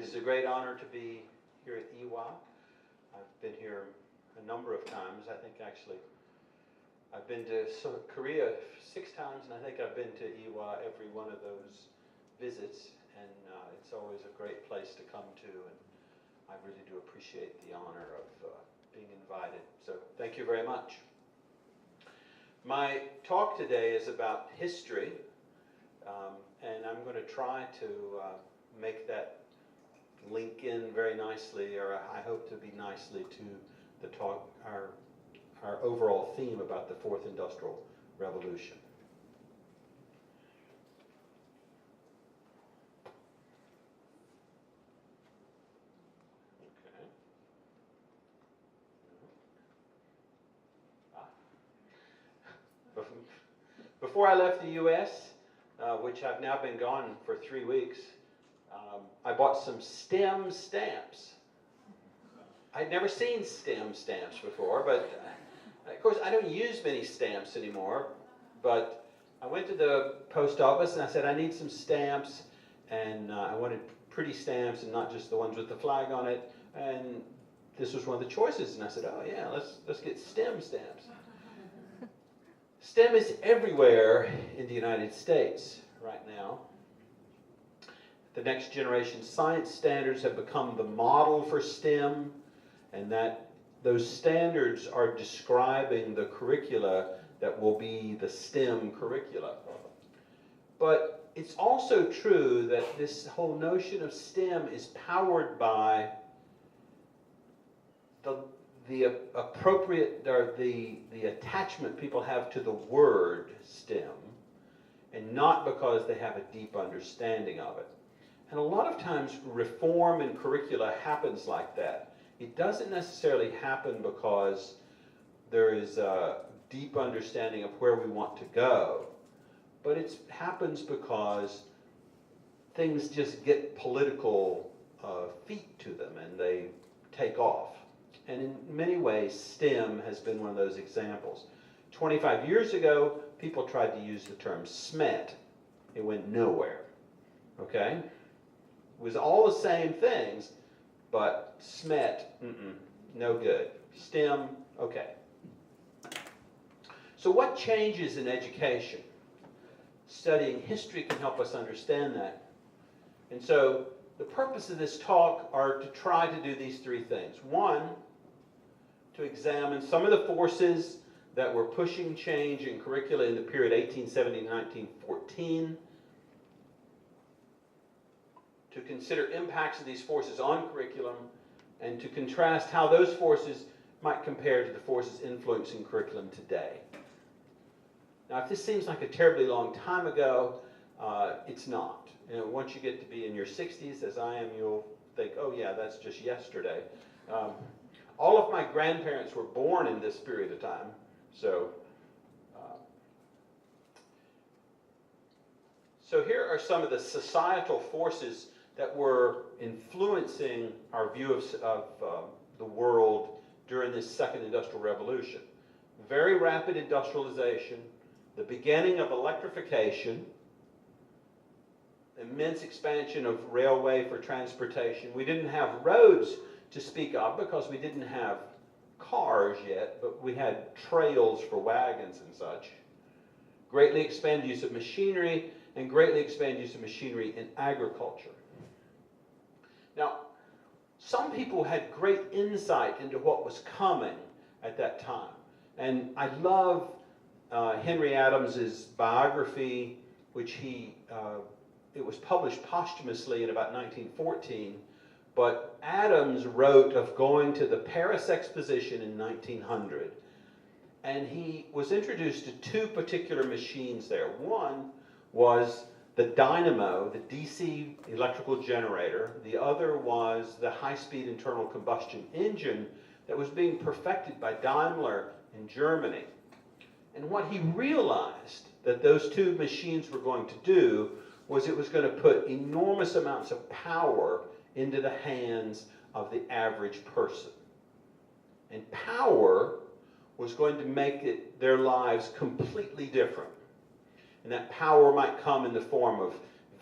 is a great honor to be here at EWA. I've been here a number of times. I think actually I've been to Korea 6 times, and I think I've been to EWA every one of those visits, and it's always a great place to come to, and I really do appreciate the honor of being invited. So thank you very much. My talk today is about history, and I'm going to try to make that link in very nicely, or I hope to be nicely, to the talk, our overall theme about the Fourth Industrial Revolution. Okay. Before I left the U.S., which I've now been gone for 3 weeks, I bought some STEM stamps. I'd never seen STEM stamps before, but of course I don't use many stamps anymore, but I went to the post office and I said I need some stamps, and I wanted pretty stamps and not just the ones with the flag on it, and this was one of the choices, and I said, oh yeah, let's get STEM stamps. STEM is everywhere in the United States right now. The next generation science standards have become the model for STEM, and that those standards are describing the curricula that will be the STEM curricula. But it's also true that this whole notion of STEM is powered by the appropriate, or the attachment people have to the word STEM, and not because they have a deep understanding of it. And a lot of times reform in curricula happens like that. It doesn't necessarily happen because there is a deep understanding of where we want to go, but it happens because things just get political feet to them and they take off. And in many ways, STEM has been one of those examples. 25 years ago, people tried to use the term SMET. It went nowhere, okay? It was all the same things, but SMET, no good. STEM, okay. So what changes in education? Studying history can help us understand that. And so the purpose of this talk are to try to do these 3 things. One, to examine some of the forces that were pushing change in curricula in the period 1870 to 1914, to consider impacts of these forces on curriculum, and to contrast how those forces might compare to the forces influencing curriculum today. Now, if this seems like a terribly long time ago, it's not. You know, once you get to be in your 60s, as I am, you'll think, oh yeah, that's just yesterday. All of my grandparents were born in this period of time, so here are some of the societal forces that were influencing our view of the world during this second industrial revolution. Very rapid industrialization, the beginning of electrification, immense expansion of railway for transportation. We didn't have roads to speak of because we didn't have cars yet, but we had trails for wagons and such. Greatly expanded use of machinery, and greatly expanded use of machinery in agriculture. Now, some people had great insight into what was coming at that time. And I love Henry Adams's biography, which it was published posthumously in about 1914, but Adams wrote of going to the Paris Exposition in 1900, and he was introduced to 2 particular machines there. One was the dynamo, the DC electrical generator. The other was the high-speed internal combustion engine that was being perfected by Daimler in Germany. And what he realized that those 2 machines were going to do was it was going to put enormous amounts of power into the hands of the average person. And power was going to make their lives completely different. And that power might come in the form of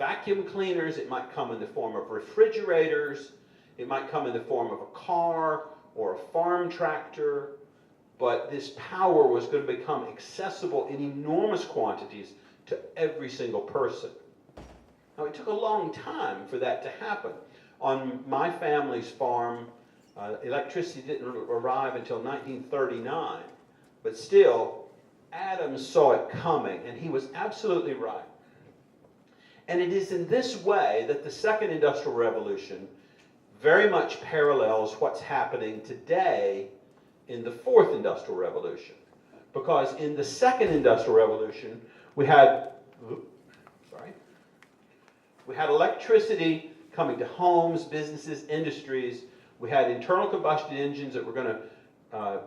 vacuum cleaners, it might come in the form of refrigerators, it might come in the form of a car or a farm tractor, but this power was going to become accessible in enormous quantities to every single person. Now, it took a long time for that to happen. On my family's farm, electricity didn't arrive until 1939, but still, Adams saw it coming, and he was absolutely right. And it is in this way that the Second Industrial Revolution very much parallels what's happening today in the Fourth Industrial Revolution. Because in the Second Industrial Revolution, we had electricity coming to homes, businesses, industries. We had internal combustion engines that were going to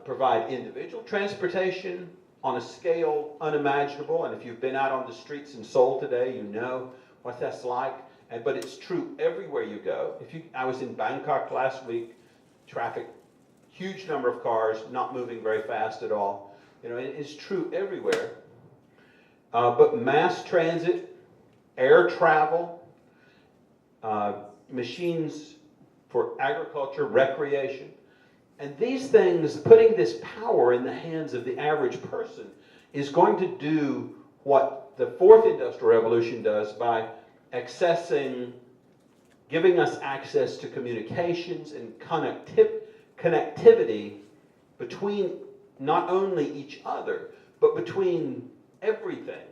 provide individual transportation on a scale unimaginable. And if you've been out on the streets in Seoul today, you know what that's like. But it's true everywhere you go. I was in Bangkok last week, traffic, huge number of cars, not moving very fast at all. You know, it's true everywhere. But mass transit, air travel, machines for agriculture, recreation, and these things, putting this power in the hands of the average person, is going to do what the Fourth Industrial Revolution does by giving us access to communications and connectivity between not only each other, but between everything.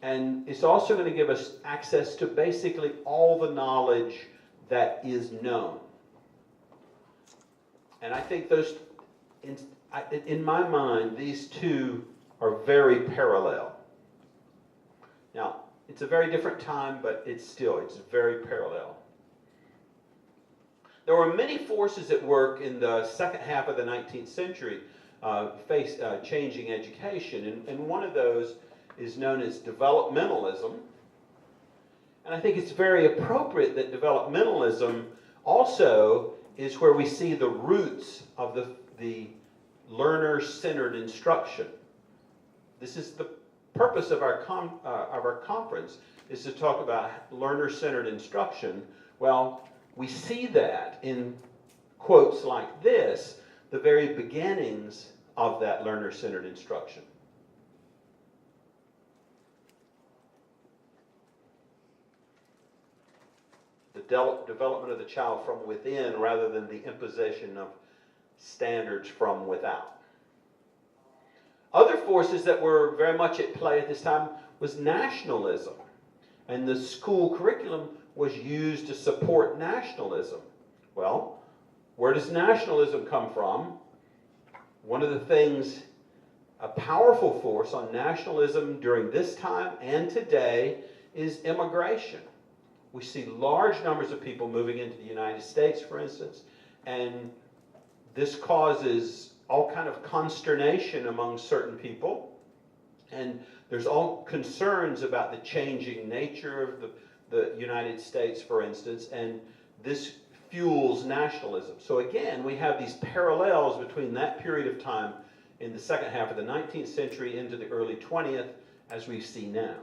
And it's also going to give us access to basically all the knowledge that is known. And I think in my mind, these two are very parallel. Now, it's a very different time, but it's very parallel. There were many forces at work in the second half of the 19th century changing education, and one of those is known as developmentalism. And I think it's very appropriate that developmentalism also is where we see the roots of the learner-centered instruction. This is the purpose of our conference, is to talk about learner-centered instruction. Well, we see that in quotes like this, the very beginnings of that learner-centered instruction. The development of the child from within rather than the imposition of standards from without. Other forces that were very much at play at this time was nationalism. And the school curriculum was used to support nationalism. Well, where does nationalism come from? One of the things, a powerful force on nationalism during this time and today is immigration. We see large numbers of people moving into the United States, for instance, and this causes all kind of consternation among certain people. And there's all concerns about the changing nature of the United States, for instance, and this fuels nationalism. So again, we have these parallels between that period of time in the second half of the 19th century into the early 20th, as we see now.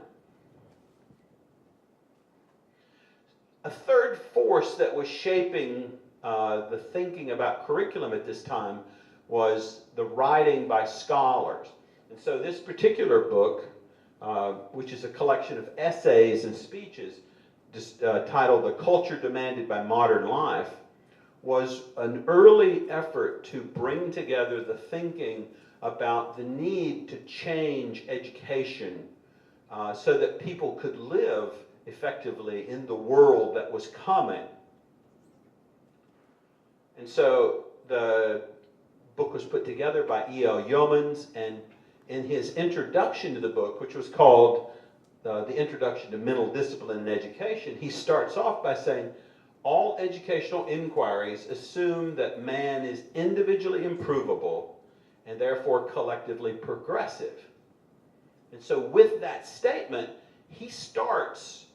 A third force that was shaping the thinking about curriculum at this time was the writing by scholars. And so this particular book, which is a collection of essays and speeches titled "The Culture Demanded by Modern Life," was an early effort to bring together the thinking about the need to change education so that people could live effectively in the world that was coming. And so the book was put together by E.L. Yeomans, and in his introduction to the book, which was called The Introduction to Mental Discipline in Education, he starts off by saying, all educational inquiries assume that man is individually improvable and therefore collectively progressive. And so with that statement, he starts,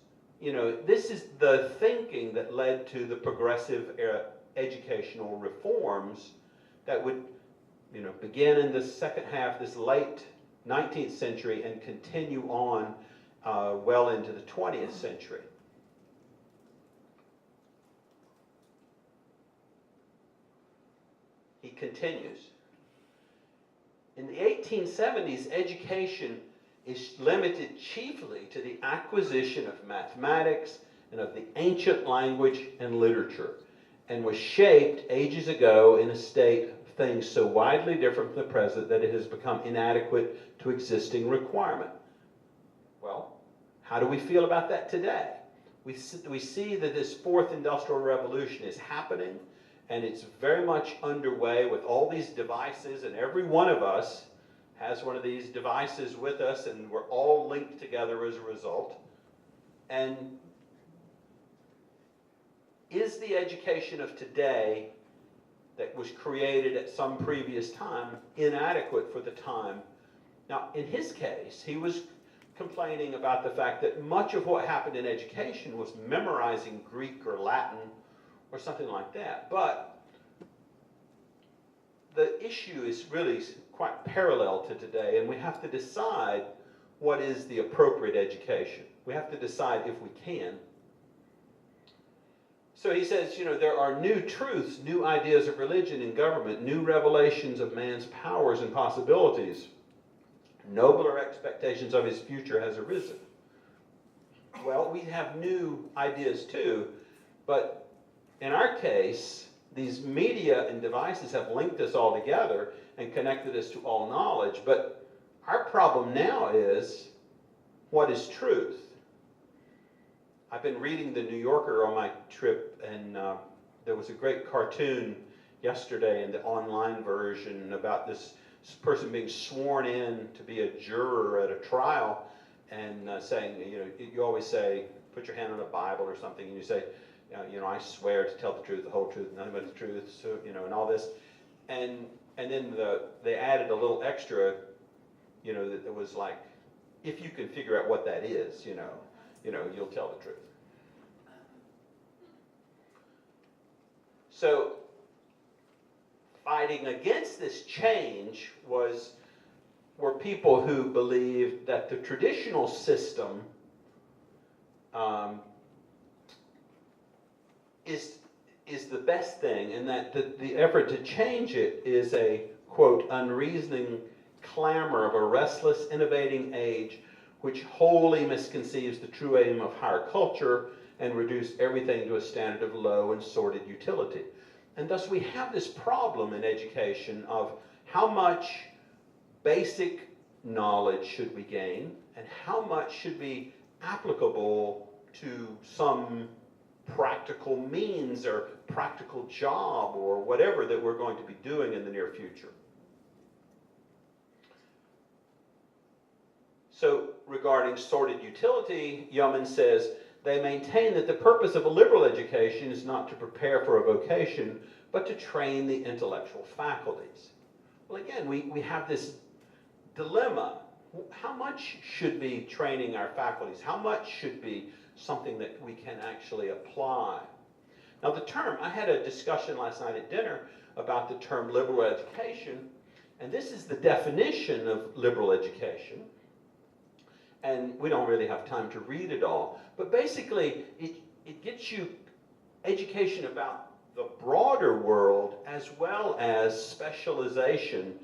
this is the thinking that led to the progressive educational reforms that would, begin in the second half, this late 19th century, and continue on well into the 20th century. He continues. In the 1870s, education is limited chiefly to the acquisition of mathematics and of the ancient language and literature, and was shaped ages ago in a state of things so widely different from the present that it has become inadequate to existing requirement. Well, how do we feel about that today? We see that this fourth industrial revolution is happening, and it's very much underway with all these devices, and every one of us has one of these devices with us, and we're all linked together as a result. And is the education of today that was created at some previous time inadequate for the time? Now, in his case, he was complaining about the fact that much of what happened in education was memorizing Greek or Latin or something like that. But the issue is really quite parallel to today, and we have to decide what is the appropriate education. We have to decide if we can. So he says, you know, there are new truths, new ideas of religion and government, new revelations of man's powers and possibilities. Nobler expectations of his future has arisen. Well, we have new ideas too, but in our case, these media and devices have linked us all together and connected us to all knowledge, but our problem now is, what is truth? I've been reading The New Yorker on my trip, and there was a great cartoon yesterday in the online version about this person being sworn in to be a juror at a trial, and saying, you know, you always say, put your hand on a Bible or something, and you say, you know, I swear to tell the truth, the whole truth, nothing but the truth, so, you know, and all this. And then they added a little extra, you know, that was like, if you can figure out what that is, you know, you'll tell the truth. So fighting against this change were people who believed that the traditional system is the best thing, and that the effort to change it is a, quote, unreasoning clamor of a restless, innovating age which wholly misconceives the true aim of higher culture and reduce everything to a standard of low and sordid utility. And thus we have this problem in education of how much basic knowledge should we gain and how much should be applicable to some practical means or practical job or whatever that we're going to be doing in the near future. So regarding sordid utility, Yeoman says, they maintain that the purpose of a liberal education is not to prepare for a vocation, but to train the intellectual faculties. Well, again, we have this dilemma. How much should be training our faculties? How much should be something that we can actually apply? Now, the term, I had a discussion last night at dinner about the term liberal education, and this is the definition of liberal education. And we don't really have time to read it all. But basically, it gets you education about the broader world as well as specialization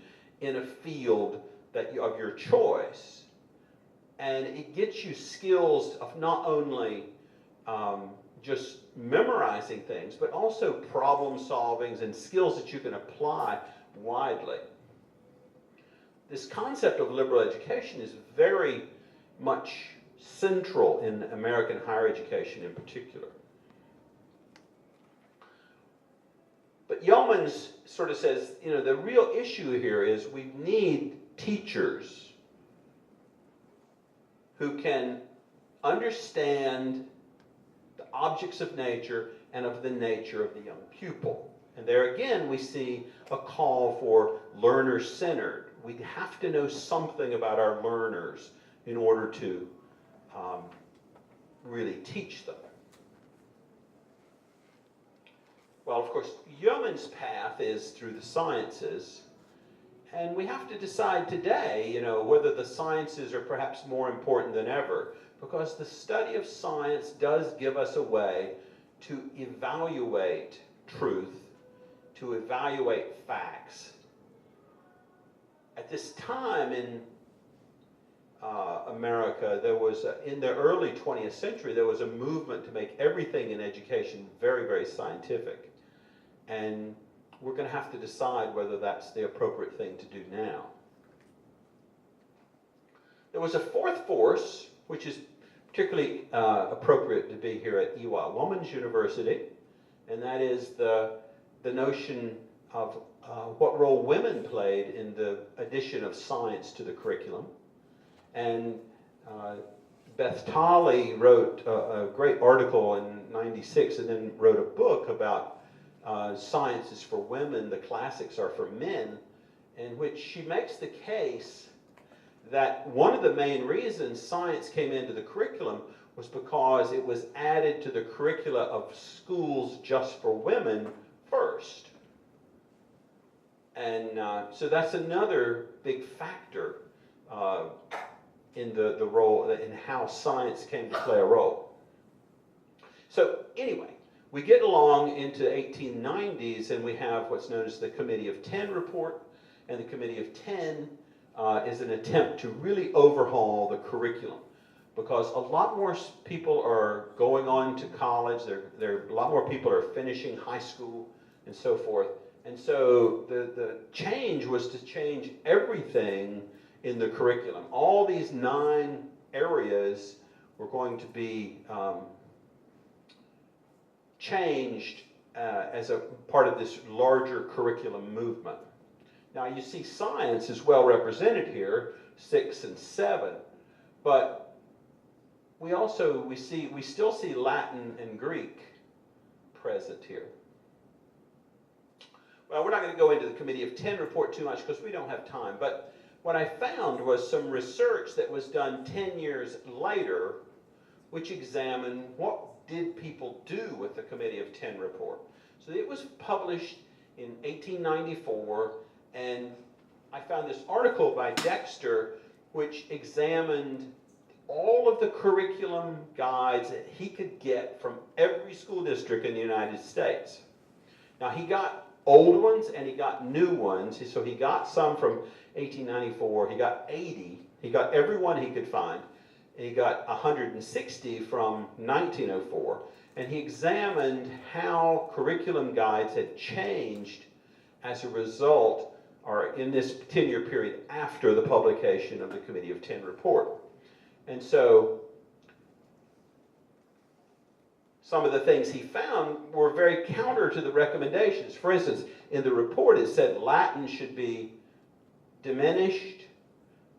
in a field of your choice. And it gets you skills of not only just memorizing things, but also problem solving and skills that you can apply widely. This concept of liberal education is very much central in American higher education in particular. But Yeomans sort of says, you know, the real issue here is we need teachers who can understand the objects of nature and of the nature of the young pupil. And there again we see a call for learner-centered. We have to know something about our learners in order to really teach them. Well, of course, Yeoman's path is through the sciences, and we have to decide today, you know, whether the sciences are perhaps more important than ever. because the study of science does give us a way to evaluate truth, to evaluate facts. At this time in America, there was, in the early 20th century, there was a movement to make everything in education very, very scientific. And we're going to have to decide whether that's the appropriate thing to do now. There was a fourth force, which is particularly appropriate to be here at Ewha Women's University, and that is the notion of what role women played in the addition of science to the curriculum. And Beth Tolley wrote a great article in '96 and then wrote a book about science is for women, the classics are for men, in which she makes the case that one of the main reasons science came into the curriculum was because it was added to the curricula of schools just for women first. And so that's another big factor in the role, in how science came to play a role. So anyway, we get along into 1890s and we have what's known as the Committee of 10 report, and the Committee of 10 is an attempt to really overhaul the curriculum, because a lot more people are going on to college, a lot more people are finishing high school and so forth. And so the change was to change everything in the curriculum. All these 9 areas were going to be changed as a part of this larger curriculum movement. Now you see science is well represented here, 6 and 7, but we still see Latin and Greek present here. Well, we're not going to go into the Committee of 10 report too much because we don't have time, but what I found was some research that was done 10 years later, which examined what did people do with the Committee of 10 report. So it was published in 1894, and I found this article by Dexter which examined all of the curriculum guides that he could get from every school district in the United States. Now he got old ones and he got new ones, so he got some from 1894, he got 80, he got every one he could find, and he got 160 from 1904, and he examined how curriculum guides had changed as a result, or in this 10-year period after the publication of the Committee of 10 report. And so some of the things he found were very counter to the recommendations. For instance, in the report it said Latin should be diminished,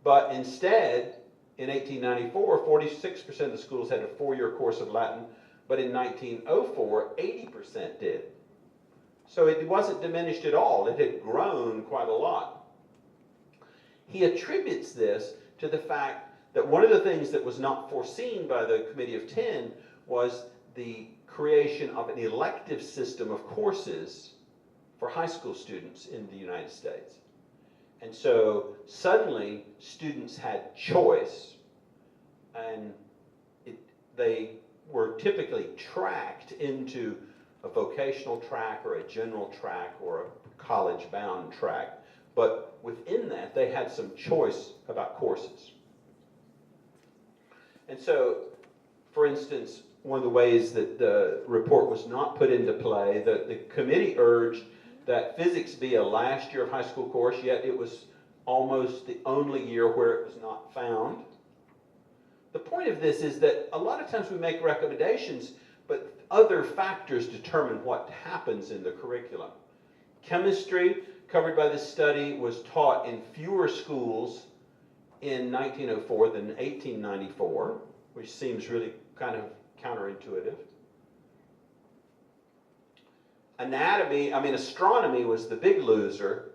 but instead, in 1894, 46% of the schools had a 4-year course of Latin, but in 1904, 80% did. So it wasn't diminished at all. It had grown quite a lot. He attributes this to the fact that one of the things that was not foreseen by the Committee of 10 was the creation of an elective system of courses for high school students in the United States. And so suddenly students had choice, and they were typically tracked into a vocational track or a general track or a college-bound track. But within that, they had some choice about courses. And so, for instance, one of the ways that the report was not put into play, the committee urged that physics be a last year of high school course, yet it was almost the only year where it was not found. The point of this is that a lot of times we make recommendations, but other factors determine what happens in the curriculum. Chemistry, covered by this study, was taught in fewer schools in 1904 than 1894, which seems really kind of counterintuitive. Astronomy was the big loser,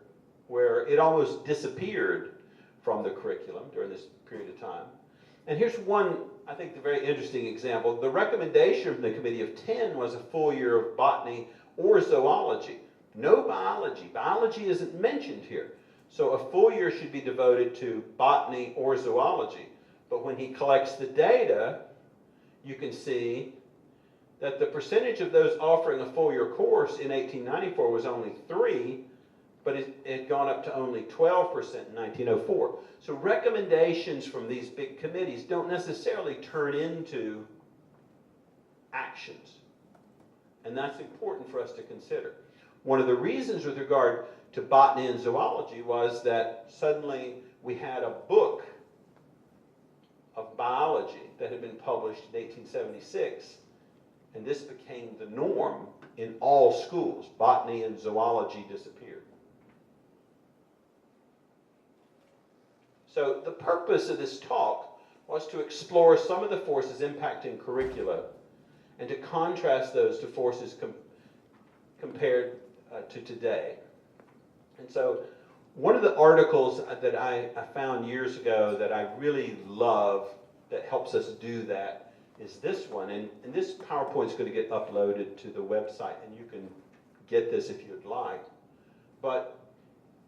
where it almost disappeared from the curriculum during this period of time. And here's one, I think, the very interesting example. The recommendation from the Committee of 10 was a full year of botany or zoology. No biology. Biology isn't mentioned here. So a full year should be devoted to botany or zoology. But when he collects the data, you can see that the percentage of those offering a full-year course in 1894 was only 3%, but it had gone up to only 12% in 1904. So recommendations from these big committees don't necessarily turn into actions. And that's important for us to consider. One of the reasons with regard to botany and zoology was that suddenly we had a book of biology that had been published in 1876, and this became the norm in all schools. Botany and zoology disappeared. So the purpose of this talk was to explore some of the forces impacting curricula and to contrast those to forces compared to today. And so one of the articles that I found years ago that I really love that helps us do that is this one. And this PowerPoint is going to get uploaded to the website, and you can get this if you'd like. But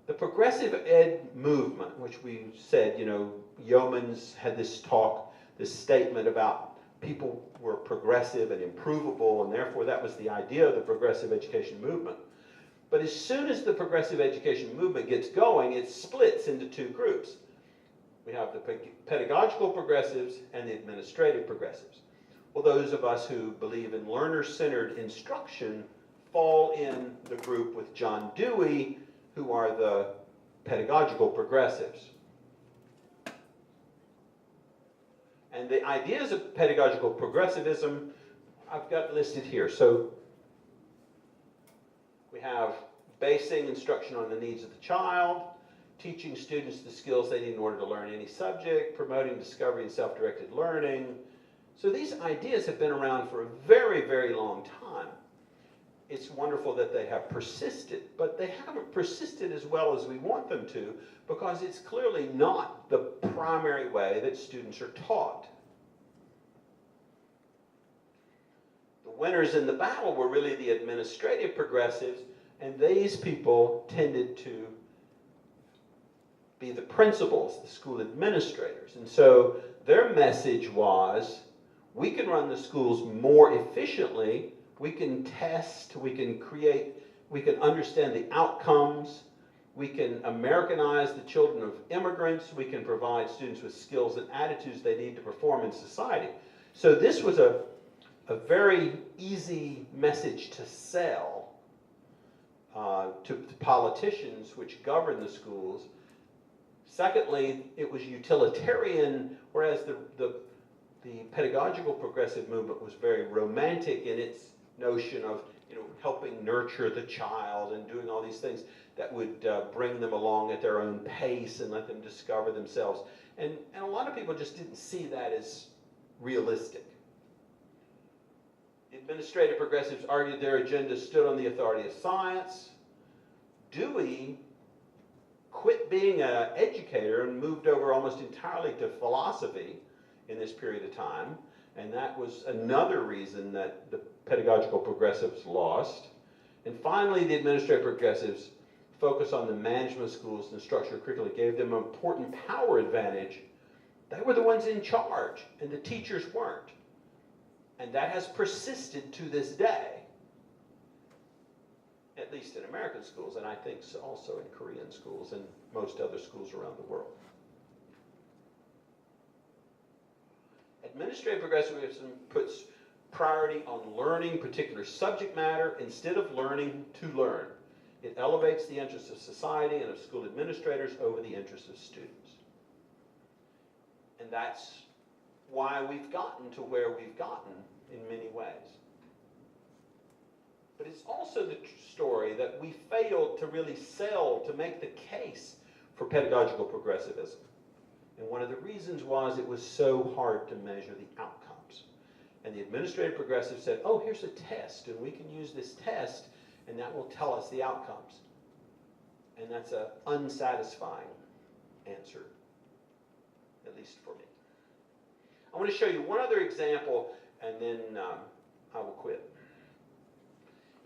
the progressive ed movement, which we said, Yeomans had this talk, this statement about people were progressive and improvable, and therefore that was the idea of the progressive education movement. But as soon as the progressive education movement gets going, it splits into two groups. We have the pedagogical progressives and the administrative progressives. Well, those of us who believe in learner-centered instruction fall in the group with John Dewey, who are the pedagogical progressives. And the ideas of pedagogical progressivism I've got listed here. So we have basing instruction on the needs of the child, teaching students the skills they need in order to learn any subject, promoting discovery and self-directed learning. So these ideas have been around for a very, very long time. It's wonderful that they have persisted, but they haven't persisted as well as we want them to, because it's clearly not the primary way that students are taught. The winners in the battle were really the administrative progressives, and these people tended to be the principals, the school administrators. And so their message was, we can run the schools more efficiently, we can test, we can create, we can understand the outcomes, we can Americanize the children of immigrants, we can provide students with skills and attitudes they need to perform in society. So this was a very easy message to sell to politicians which govern the schools. Secondly, it was utilitarian, whereas the pedagogical progressive movement was very romantic in its notion of helping nurture the child and doing all these things that would bring them along at their own pace and let them discover themselves. And a lot of people just didn't see that as realistic. The administrative progressives argued their agenda stood on the authority of science. Dewey quit being an educator and moved over almost entirely to philosophy in this period of time, and that was another reason that the pedagogical progressives lost. And finally, the administrative progressives focused on the management of schools and structure of curricula, gave them an important power advantage. They were the ones in charge, and the teachers weren't. And that has persisted to this day, at least in American schools, and I think also in Korean schools and most other schools around the world. Administrative progressivism puts priority on learning particular subject matter instead of learning to learn. It elevates the interests of society and of school administrators over the interests of students. And that's why we've gotten to where we've gotten in many ways. But it's also the story that we failed to really sell, to make the case for pedagogical progressivism. And one of the reasons was it was so hard to measure the outcomes. And the administrative progressives said, oh, here's a test, and we can use this test, and that will tell us the outcomes. And that's an unsatisfying answer, at least for me. I want to show you one other example, and then I will quit.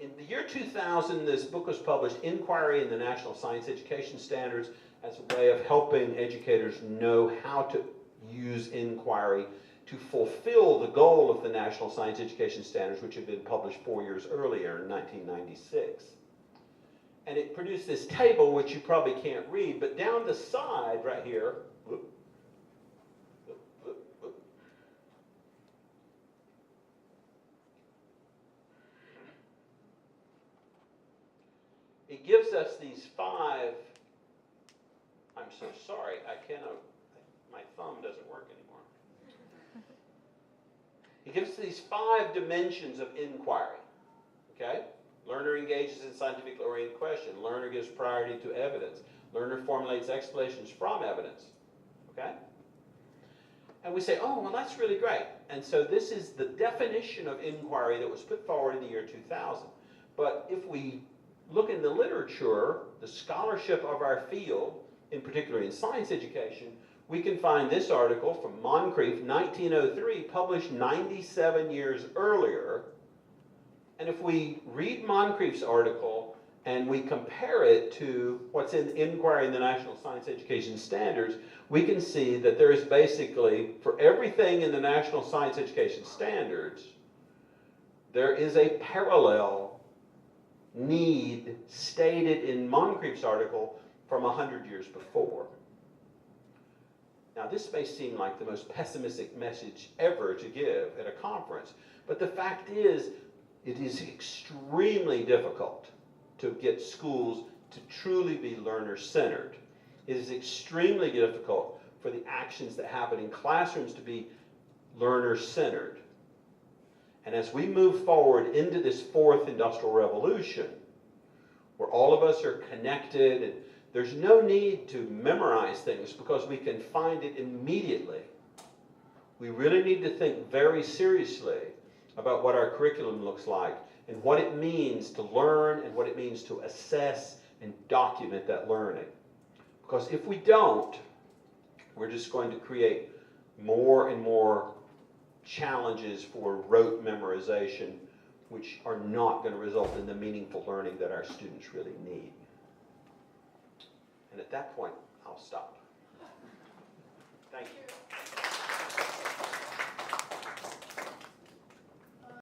In the year 2000, this book was published, Inquiry in the National Science Education Standards, as a way of helping educators know how to use inquiry to fulfill the goal of the National Science Education Standards, which had been published 4 years earlier in 1996. And it produced this table, which you probably can't read, but down the side right here, it gives us these 5, I'm so sorry, I cannot, my thumb doesn't work anymore. It gives us these 5 dimensions of inquiry, okay? Learner engages in scientifically oriented question. Learner gives priority to evidence. Learner formulates explanations from evidence, okay? And we say, oh, well, that's really great. And so this is the definition of inquiry that was put forward in the year 2000. But if we look in the literature, the scholarship of our field, in particular in science education, we can find this article from Moncrief, 1903, published 97 years earlier. And if we read Moncrief's article and we compare it to what's in Inquiry in the National Science Education Standards, we can see that there is basically, for everything in the National Science Education Standards, there is a parallel need stated in Moncrief's article from 100 years before. Now, this may seem like the most pessimistic message ever to give at a conference, but the fact is, it is extremely difficult to get schools to truly be learner-centered. It is extremely difficult for the actions that happen in classrooms to be learner-centered. And as we move forward into this 4th industrial revolution, where all of us are connected and there's no need to memorize things because we can find it immediately, we really need to think very seriously about what our curriculum looks like and what it means to learn and what it means to assess and document that learning. Because if we don't, we're just going to create more and more challenges for rote memorization, which are not going to result in the meaningful learning that our students really need. And at that point, I'll stop. Thank you.